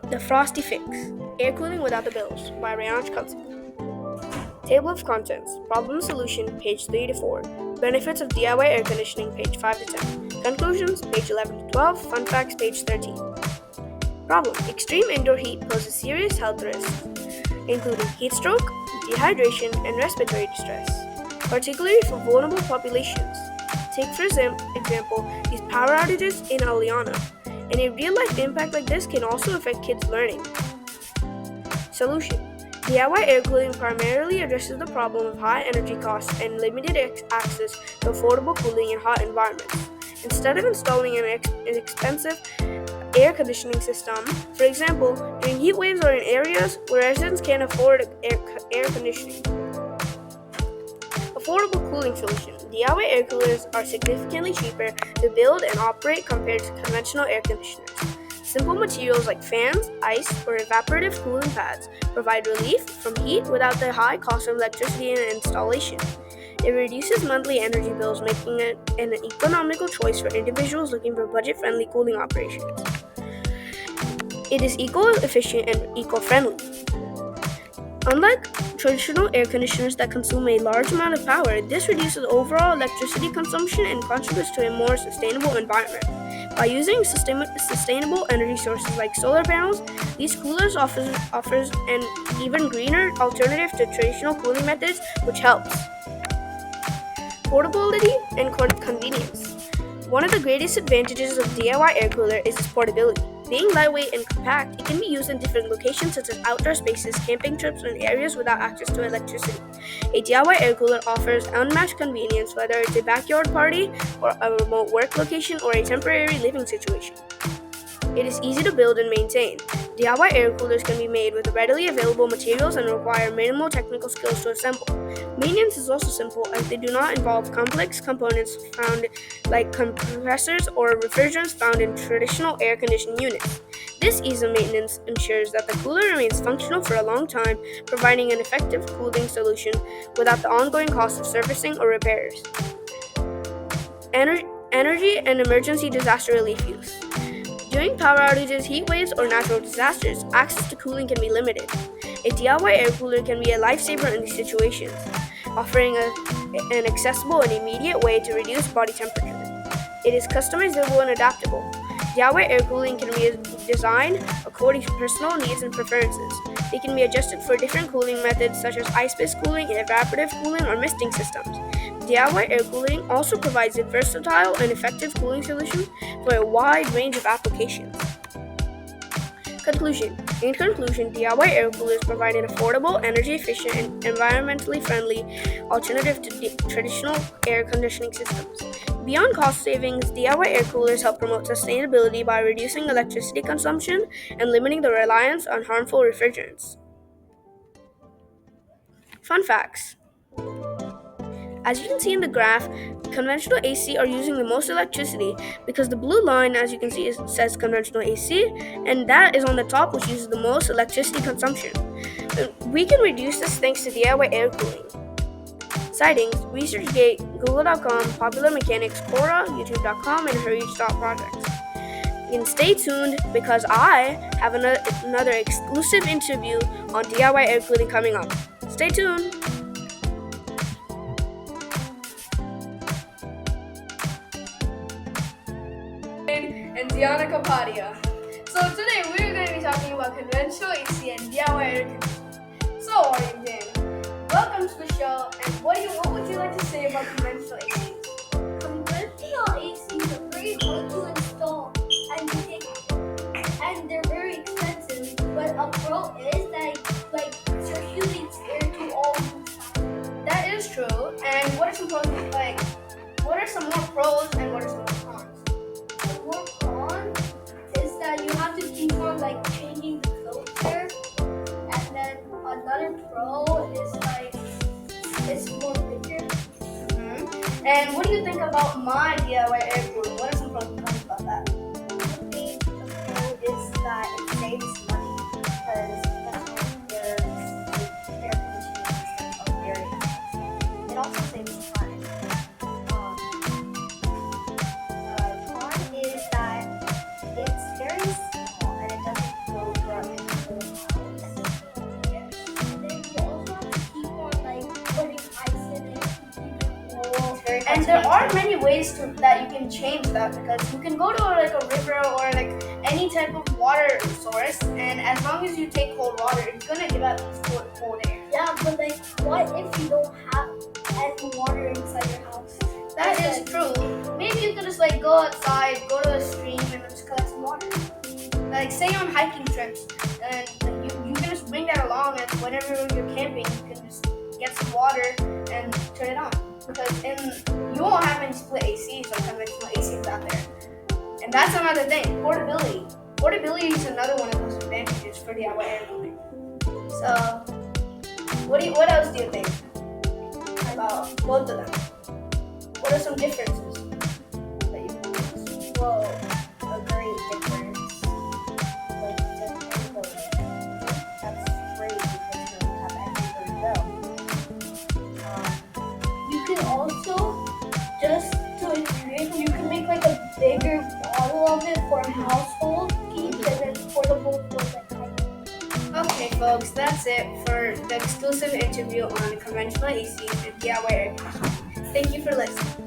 The Frosty Fix, Air Cooling Without the Bills by Reyansh K. Table of Contents, Problem Solution, page 3 to 4. Benefits of DIY Air Conditioning, page 5 to 10. Conclusions, page 11 to 12. Fun Facts, page 13. Problem, Extreme indoor heat poses serious health risks, including heat stroke, dehydration, and respiratory distress, particularly for vulnerable populations. Take for example, these power outages in Aliana. And a real-life impact like this can also affect kids' learning. Solution: DIY air cooling primarily addresses the problem of high energy costs and limited access to affordable cooling in hot environments. Instead of installing an expensive air conditioning system, for example, during heat waves or in areas where residents can't afford air conditioning. Affordable cooling solution. DIY air coolers are significantly cheaper to build and operate compared to conventional air conditioners. Simple materials like fans, ice, or evaporative cooling pads provide relief from heat without the high cost of electricity and installation. It reduces monthly energy bills, making it an economical choice for individuals looking for budget-friendly cooling operations. It is eco-efficient and eco-friendly. Unlike traditional air conditioners that consume a large amount of power, this reduces overall electricity consumption and contributes to a more sustainable environment. By using sustainable energy sources like solar panels, these coolers offers an even greener alternative to traditional cooling methods, which helps. Portability and convenience. One of the greatest advantages of DIY air cooler is its portability. Being lightweight and compact, it can be used in different locations such as outdoor spaces, camping trips, and areas without access to electricity. A DIY air cooler offers unmatched convenience, whether it's a backyard party, or a remote work location, or a temporary living situation. It is easy to build and maintain. DIY air coolers can be made with readily available materials and require minimal technical skills to assemble. Maintenance is also simple, as they do not involve complex components found like compressors or refrigerants found in traditional air conditioning units. This ease of maintenance ensures that the cooler remains functional for a long time, providing an effective cooling solution without the ongoing cost of servicing or repairs. Energy and emergency disaster relief use. During power outages, heat waves, or natural disasters, access to cooling can be limited. A DIY air cooler can be a lifesaver in these situations, offering an accessible and immediate way to reduce body temperature. It is customizable and adaptable. DIY air cooling can be designed according to personal needs and preferences. They can be adjusted for different cooling methods such as ice-based cooling, evaporative cooling, or misting systems. DIY air cooling also provides a versatile and effective cooling solution for a wide range of applications. Conclusion. In conclusion, DIY air coolers provide an affordable, energy-efficient, and environmentally friendly alternative to traditional air conditioning systems. Beyond cost savings, DIY air coolers help promote sustainability by reducing electricity consumption and limiting the reliance on harmful refrigerants. Fun facts. As you can see in the graph, conventional AC are using the most electricity because the blue line, as you can see, says conventional AC, and that is on the top, which uses the most electricity consumption. We can reduce this thanks to DIY air cooling. Sightings: ResearchGate, Google.com, Popular Mechanics, Quora, YouTube.com, and Hurry.projects. And stay tuned because I have another exclusive interview on DIY air cooling coming up. Stay tuned. And Diana Kapadia. So today we're going to be talking about conventional AC and DIY air conditioning. So are you, Dan? Welcome to the show. And what would you like to say about conventional AC? Conventional ACs are very hard to install and they're very expensive. But a pro is that circulates air to all rooms. That is true. And what are some pros? What are some more pros and what are some more cons? The more con is that you have to keep on changing the filter, and then another pro is it's more bigger. Mm-hmm. And what do you think about my DIY air cooler? What are some pros and cons about that? I think the pro is that it saves money because air conditioning systems are very expensive. It also saves time. Con is that it's very small and it doesn't go for are many ways that you can change that, because you can go to like a river or like any type of water source, and as long as you take cold water, it's gonna give out these cold air. Yeah, but like, what if you don't have any water inside your house? That is true. Maybe you could just like go outside, go to a stream, and just collect some water. Like say on hiking trips, and you can just bring that along, and whenever you're camping, you can just get some water and turn it on. Because you won't have any split ACs or conventional ACs out there. And that's another thing, portability. Portability is another one of those advantages for DIY air cooling. So, what else do you think about both of them? What are some differences that you notice? Well, a great difference. Like just everybody. That's great because you don't have anywhere to go. You can also just to increase. You can make like a bigger bottle of it for a household use, and then portable for like home. Okay, folks, that's it for the exclusive interview on conventional AC and DIY air conditioning. Thank you for listening.